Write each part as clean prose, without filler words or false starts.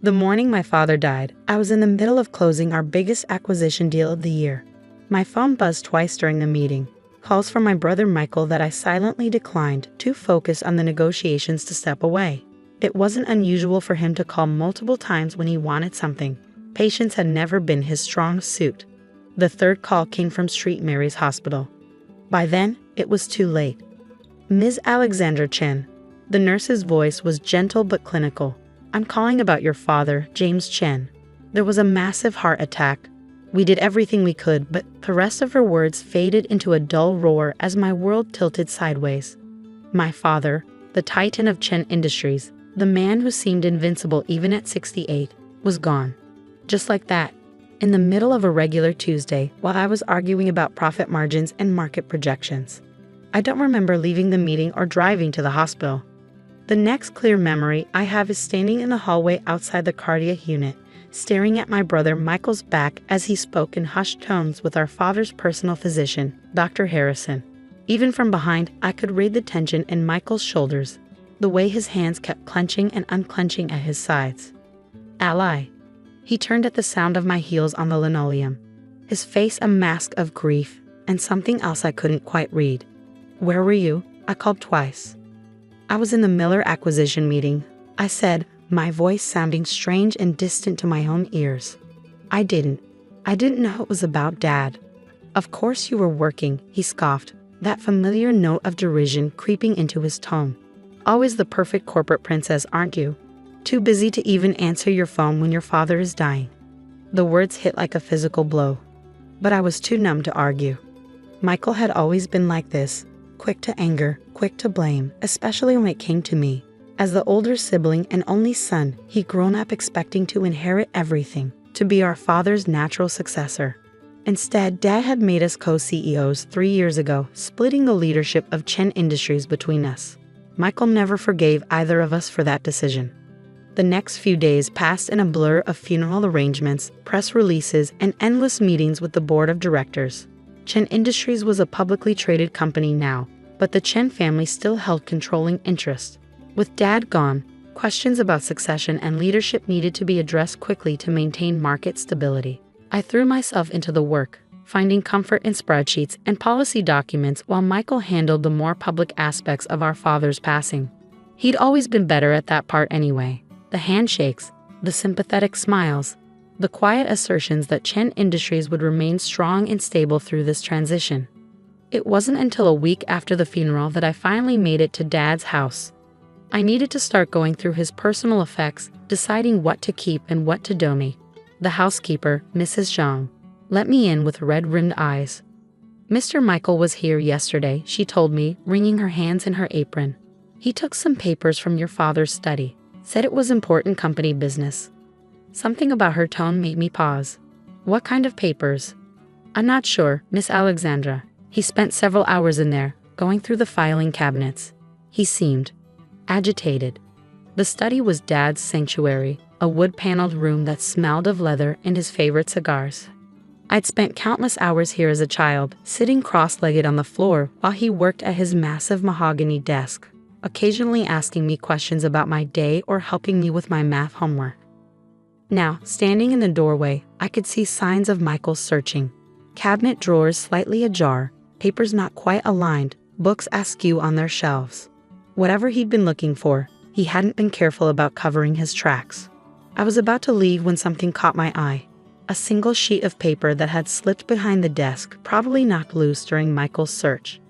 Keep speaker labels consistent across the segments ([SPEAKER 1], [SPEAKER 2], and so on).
[SPEAKER 1] The morning my father died, I was in the middle of closing our biggest acquisition deal of the year. My phone buzzed twice during the meeting, calls from my brother Michael that I silently declined, too focused on the negotiations to step away. It wasn't unusual for him to call multiple times when he wanted something. Patience had never been his strong suit. The third call came from St. Mary's Hospital. By then, it was too late. Ms. Alexandra Chen. The nurse's voice was gentle but clinical. I'm calling about your father, James Chen. There was a massive heart attack. We did everything we could, but the rest of her words faded into a dull roar as my world tilted sideways. My father, the titan of Chen Industries, the man who seemed invincible even at 68, was gone. Just like that, in the middle of a regular Tuesday while I was arguing about profit margins and market projections. I don't remember leaving the meeting or driving to the hospital. The next clear memory I have is standing in the hallway outside the cardiac unit, staring at my brother Michael's back as he spoke in hushed tones with our father's personal physician, Dr. Harrison. Even from behind, I could read the tension in Michael's shoulders, the way his hands kept clenching and unclenching at his sides. Ally. He turned at the sound of my heels on the linoleum, his face a mask of grief and something else I couldn't quite read. Where were you? I called twice. I was in the Miller acquisition meeting, I said, my voice sounding strange and distant to my own ears. I didn't know it was about Dad. Of course you were working, he scoffed, that familiar note of derision creeping into his tone. Always the perfect corporate princess, aren't you? Too busy to even answer your phone when your father is dying. The words hit like a physical blow. But I was too numb to argue. Michael had always been like this, quick to anger, quick to blame, especially when it came to me. As the older sibling and only son, he'd grown up expecting to inherit everything, to be our father's natural successor. Instead, Dad had made us co-CEOs 3 years ago, splitting the leadership of Chen Industries between us. Michael never forgave either of us for that decision. The next few days passed in a blur of funeral arrangements, press releases, and endless meetings with the board of directors. Chen Industries was a publicly traded company now, but the Chen family still held controlling interest. With Dad gone, questions about succession and leadership needed to be addressed quickly to maintain market stability. I threw myself into the work, finding comfort in spreadsheets and policy documents while Michael handled the more public aspects of our father's passing. He'd always been better at that part anyway. The handshakes, the sympathetic smiles, the quiet assertions that Chen Industries would remain strong and stable through this transition. It wasn't until a week after the funeral that I finally made it to Dad's house. I needed to start going through his personal effects, deciding what to keep and what to donate. The housekeeper, Mrs. Zhang, let me in with red-rimmed eyes. Mr. Michael was here yesterday, she told me, wringing her hands in her apron. He took some papers from your father's study, said it was important company business. Something about her tone made me pause. What kind of papers? I'm not sure, Miss Alexandra. He spent several hours in there, going through the filing cabinets. He seemed agitated. The study was Dad's sanctuary, a wood-paneled room that smelled of leather and his favorite cigars. I'd spent countless hours here as a child, sitting cross-legged on the floor while he worked at his massive mahogany desk, occasionally asking me questions about my day or helping me with my math homework. Now, standing in the doorway, I could see signs of Michael's searching. Cabinet drawers slightly ajar, papers not quite aligned, books askew on their shelves. Whatever he'd been looking for, he hadn't been careful about covering his tracks. I was about to leave when something caught my eye. A single sheet of paper that had slipped behind the desk, probably knocked loose during Michael's search.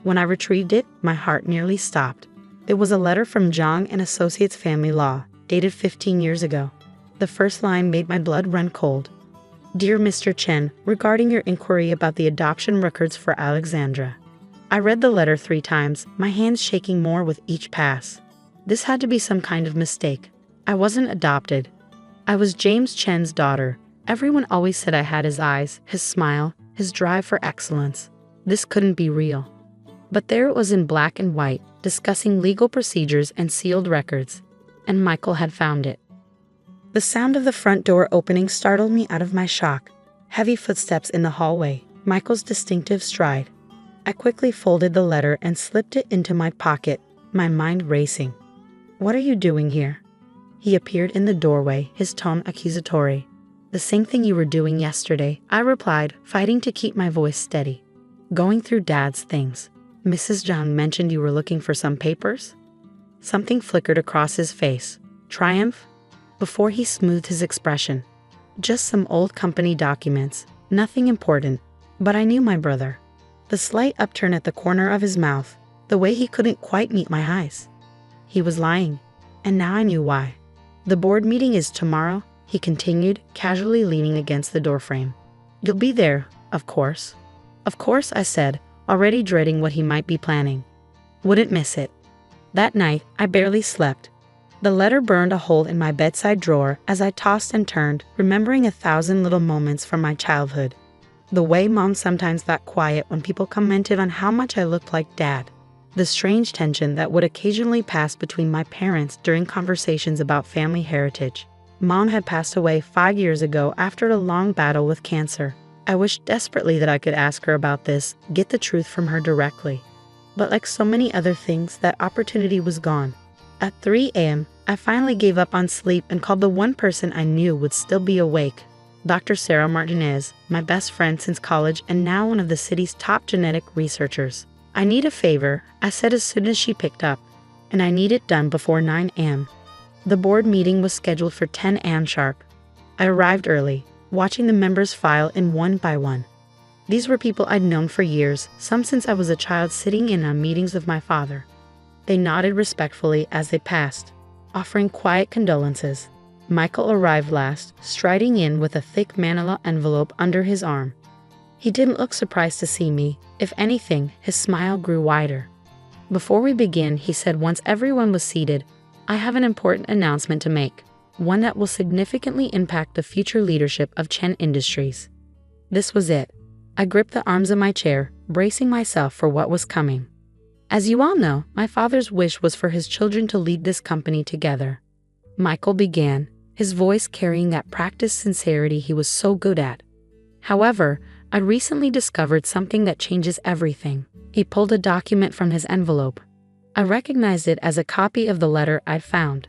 [SPEAKER 1] When I retrieved it, my heart nearly stopped. It was a letter from Zhang and Associates Family Law, dated 15 years ago. The first line made my blood run cold. Dear Mr. Chen, regarding your inquiry about the adoption records for Alexandra. I read the letter 3 times, my hands shaking more with each pass. This had to be some kind of mistake. I wasn't adopted. I was James Chen's daughter. Everyone always said I had his eyes, his smile, his drive for excellence. This couldn't be real. But there it was in black and white, discussing legal procedures and sealed records. And Michael had found it. The sound of the front door opening startled me out of my shock. Heavy footsteps in the hallway, Michael's distinctive stride. I quickly folded the letter and slipped it into my pocket, my mind racing. What are you doing here? He appeared in the doorway, his tone accusatory. "The same thing you were doing yesterday," I replied, fighting to keep my voice steady. "Going through Dad's things. Mrs. John mentioned you were looking for some papers?" Something flickered across his face. Triumph? Before he smoothed his expression. "Just some old company documents. Nothing important." But I knew my brother. The slight upturn at the corner of his mouth, the way he couldn't quite meet my eyes. He was lying, and now I knew why. "The board meeting is tomorrow," he continued, casually leaning against the doorframe. "You'll be there, of course." "Of course," I said, already dreading what he might be planning. Wouldn't miss it. That night, I barely slept. The letter burned a hole in my bedside drawer as I tossed and turned, remembering 1,000 little moments from my childhood. The way Mom sometimes got quiet when people commented on how much I looked like Dad. The strange tension that would occasionally pass between my parents during conversations about family heritage. Mom had passed away 5 years ago after a long battle with cancer. I wished desperately that I could ask her about this, get the truth from her directly. But like so many other things, that opportunity was gone. At 3 a.m., I finally gave up on sleep and called the one person I knew would still be awake. Dr. Sarah Martinez, my best friend since college and now one of the city's top genetic researchers. "I need a favor," I said as soon as she picked up, "and I need it done before 9 a.m. The board meeting was scheduled for 10 a.m. sharp. I arrived early, watching the members file in one by one. These were people I'd known for years, some since I was a child sitting in on meetings with my father. They nodded respectfully as they passed, offering quiet condolences. Michael arrived last, striding in with a thick manila envelope under his arm. He didn't look surprised to see me. If anything, his smile grew wider. "Before we begin," he said once everyone was seated, "I have an important announcement to make, one that will significantly impact the future leadership of Chen Industries." This was it. I gripped the arms of my chair, bracing myself for what was coming. "As you all know, my father's wish was for his children to lead this company together." Michael began, his voice carrying that practiced sincerity he was so good at. "However, I recently discovered something that changes everything." He pulled a document from his envelope. I recognized it as a copy of the letter I'd found.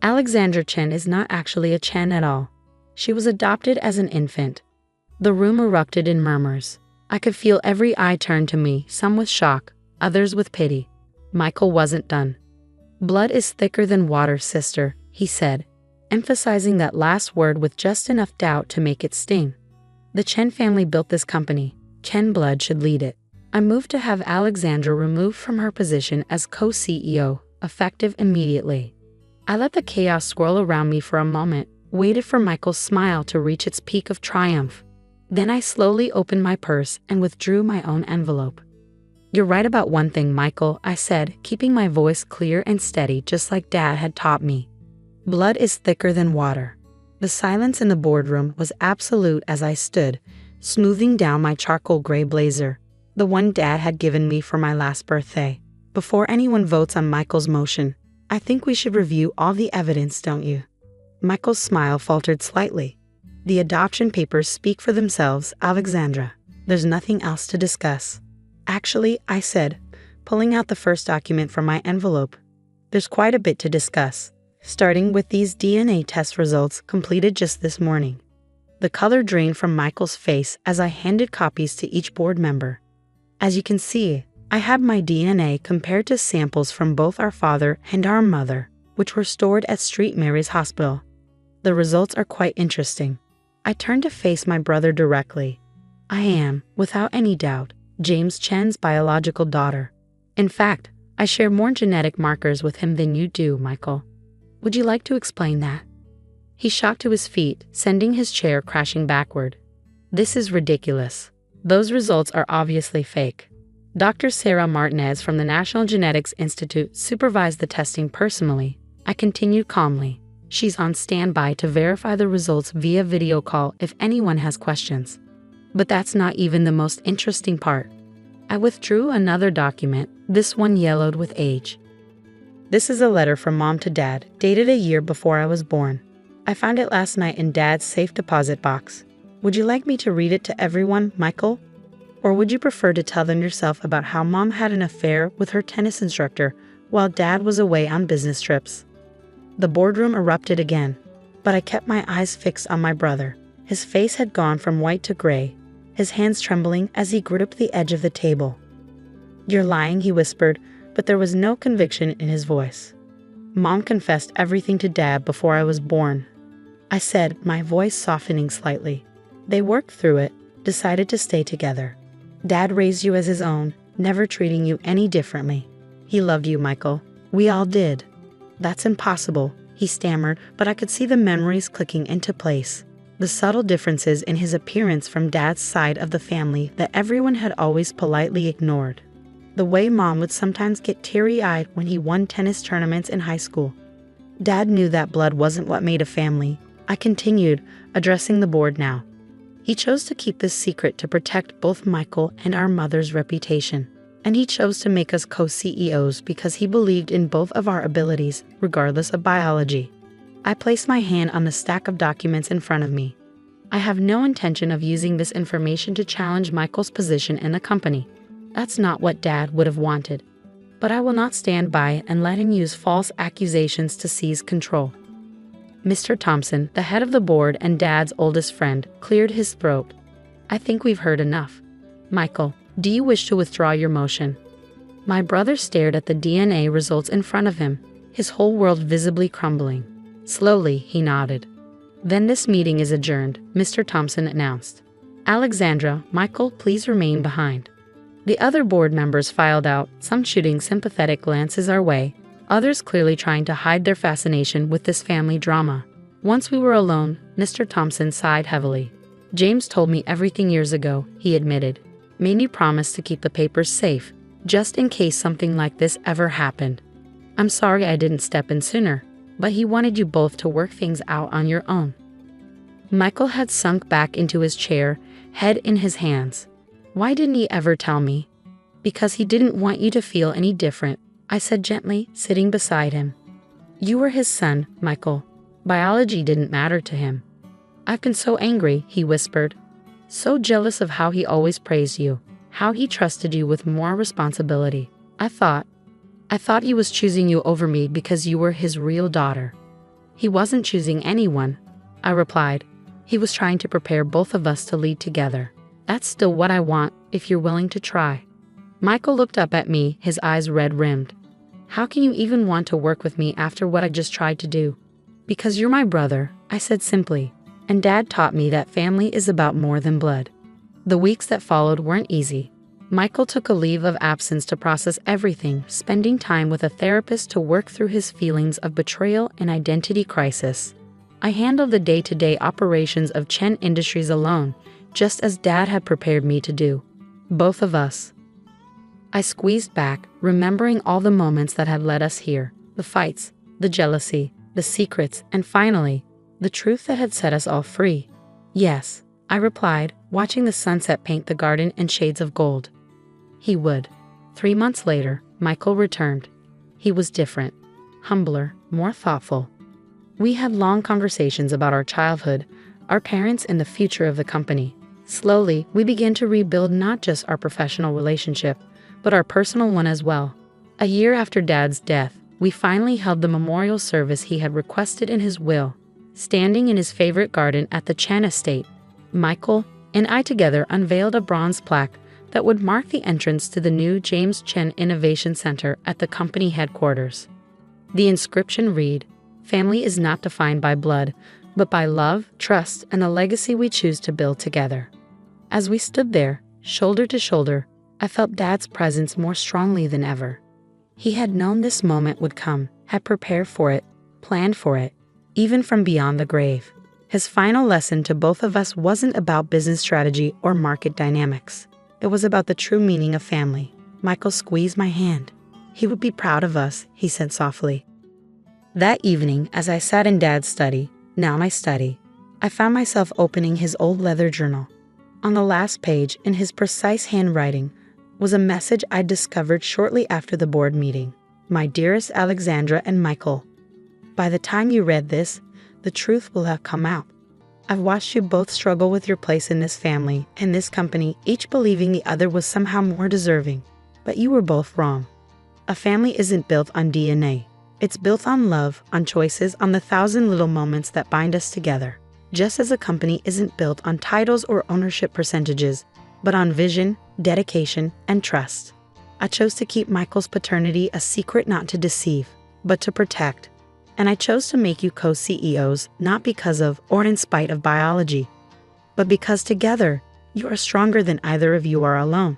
[SPEAKER 1] Alexandra Chen is not actually a Chen at all. She was adopted as an infant. The room erupted in murmurs. I could feel every eye turn to me, some with shock, others with pity. Michael wasn't done. "Blood is thicker than water, sister," he said, emphasizing that last word with just enough doubt to make it sting. "The Chen family built this company. Chen blood should lead it." I moved to have Alexandra removed from her position as co-CEO, effective immediately. I let the chaos swirl around me for a moment, waited for Michael's smile to reach its peak of triumph. Then I slowly opened my purse and withdrew my own envelope. "You're right about one thing, Michael," I said, keeping my voice clear and steady just like Dad had taught me. "Blood is thicker than water." The silence in the boardroom was absolute as I stood, smoothing down my charcoal gray blazer, the one Dad had given me for my last birthday. "Before anyone votes on Michael's motion, I think we should review all the evidence, don't you?" Michael's smile faltered slightly. "The adoption papers speak for themselves, Alexandra. There's nothing else to discuss." "Actually," I said, pulling out the first document from my envelope, "there's quite a bit to discuss, starting with these DNA test results completed just this morning." The color drained from Michael's face as I handed copies to each board member. "As you can see, I had my DNA compared to samples from both our father and our mother, which were stored at St. Mary's Hospital. The results are quite interesting." I turned to face my brother directly. "I am, without any doubt, James Chen's biological daughter. In fact, I share more genetic markers with him than you do, Michael. Would you like to explain that?" He shot to his feet, sending his chair crashing backward. "This is ridiculous. Those results are obviously fake. Dr. Sarah Martinez from the National Genetics Institute supervised the testing personally." I continued calmly. "She's on standby to verify the results via video call if anyone has questions." But that's not even the most interesting part. I withdrew another document, this one yellowed with age. "This is a letter from Mom to Dad, dated a year before I was born. I found it last night in Dad's safe deposit box. Would you like me to read it to everyone, Michael? Or would you prefer to tell them yourself about how Mom had an affair with her tennis instructor while Dad was away on business trips?" The boardroom erupted again, but I kept my eyes fixed on my brother. His face had gone from white to gray, his hands trembling as he gripped the edge of the table. "You're lying," he whispered, but there was no conviction in his voice. "Mom confessed everything to Dad before I was born," I said, my voice softening slightly. "They worked through it, decided to stay together. Dad raised you as his own, never treating you any differently. He loved you, Michael. We all did." "That's impossible," he stammered, but I could see the memories clicking into place. The subtle differences in his appearance from Dad's side of the family that everyone had always politely ignored. The way Mom would sometimes get teary-eyed when he won tennis tournaments in high school. Dad knew that blood wasn't what made a family, I continued, addressing the board now. He chose to keep this secret to protect both Michael and our mother's reputation. And he chose to make us co-CEOs because he believed in both of our abilities, regardless of biology. I placed my hand on the stack of documents in front of me. "I have no intention of using this information to challenge Michael's position in the company. That's not what Dad would have wanted. But I will not stand by and let him use false accusations to seize control." Mr. Thompson, the head of the board and Dad's oldest friend, cleared his throat. "I think we've heard enough. Michael, do you wish to withdraw your motion?" My brother stared at the DNA results in front of him, his whole world visibly crumbling. Slowly, he nodded. "Then this meeting is adjourned," Mr. Thompson announced. "Alexandra, Michael, please remain behind." The other board members filed out, some shooting sympathetic glances our way, others clearly trying to hide their fascination with this family drama. Once we were alone, Mr. Thompson sighed heavily. "James told me everything years ago," he admitted. "Made me promise to keep the papers safe, just in case something like this ever happened. I'm sorry I didn't step in sooner, but he wanted you both to work things out on your own." Michael had sunk back into his chair, head in his hands. "Why didn't he ever tell me?" "Because he didn't want you to feel any different," I said gently, sitting beside him. "You were his son, Michael. Biology didn't matter to him." "I've been so angry," he whispered. "So jealous of how he always praised you, how he trusted you with more responsibility. I thought he was choosing you over me because you were his real daughter." "He wasn't choosing anyone," I replied. "He was trying to prepare both of us to lead together. That's still what I want, if you're willing to try." Michael looked up at me, his eyes red-rimmed. "How can you even want to work with me after what I just tried to do?" "Because you're my brother," I said simply, "and Dad taught me that family is about more than blood." The weeks that followed weren't easy. Michael took a leave of absence to process everything, spending time with a therapist to work through his feelings of betrayal and identity crisis. I handled the day-to-day operations of Chen Industries alone, just as Dad had prepared me to do. Both of us. I squeezed back, remembering all the moments that had led us here, the fights, the jealousy, the secrets, and finally, the truth that had set us all free. "Yes," I replied, watching the sunset paint the garden in shades of gold. He would. 3 months later, Michael returned. He was different, humbler, more thoughtful. We had long conversations about our childhood, our parents, and the future of the company. Slowly, we began to rebuild not just our professional relationship, but our personal one as well. A year after Dad's death, we finally held the memorial service he had requested in his will, standing in his favorite garden at the Chen estate. Michael and I together unveiled a bronze plaque that would mark the entrance to the new James Chen Innovation Center at the company headquarters. The inscription read, "Family is not defined by blood, but by love, trust, and the legacy we choose to build together." As we stood there, shoulder to shoulder, I felt Dad's presence more strongly than ever. He had known this moment would come, had prepared for it, planned for it, even from beyond the grave. His final lesson to both of us wasn't about business strategy or market dynamics. It was about the true meaning of family. Michael squeezed my hand. "He would be proud of us," he said softly. That evening, as I sat in Dad's study, now my study, I found myself opening his old leather journal. On the last page, in his precise handwriting, was a message I discovered shortly after the board meeting. "My dearest Alexandra and Michael, by the time you read this, the truth will have come out. I've watched you both struggle with your place in this family and this company, each believing the other was somehow more deserving. But you were both wrong. A family isn't built on DNA. It's built on love, on choices, on the 1,000 little moments that bind us together. Just as a company isn't built on titles or ownership percentages, but on vision, dedication, and trust. I chose to keep Michael's paternity a secret, not to deceive, but to protect. And I chose to make you co-CEOs, not because of or in spite of biology, but because together, you are stronger than either of you are alone.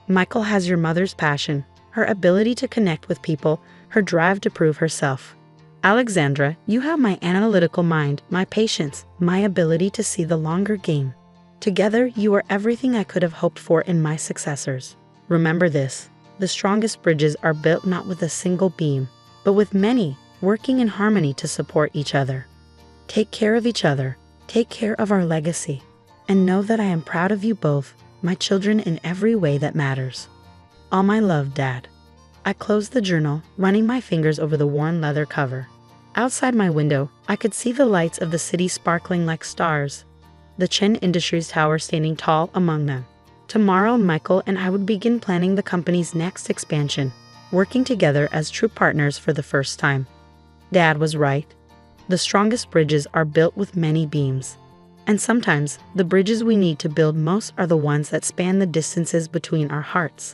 [SPEAKER 1] Michael has your mother's passion, her ability to connect with people, her drive to prove herself. Alexandra, you have my analytical mind, my patience, my ability to see the longer game. Together, you are everything I could have hoped for in my successors. Remember this, the strongest bridges are built not with a single beam, but with many, working in harmony to support each other. Take care of each other, take care of our legacy, and know that I am proud of you both, my children, in every way that matters. All my love, Dad. I closed the journal, running my fingers over the worn leather cover. Outside my window, I could see the lights of the city sparkling like stars, the Chen Industries Tower standing tall among them. Tomorrow, Michael and I would begin planning the company's next expansion, working together as true partners for the first time. Dad was right. The strongest bridges are built with many beams. And sometimes, the bridges we need to build most are the ones that span the distances between our hearts.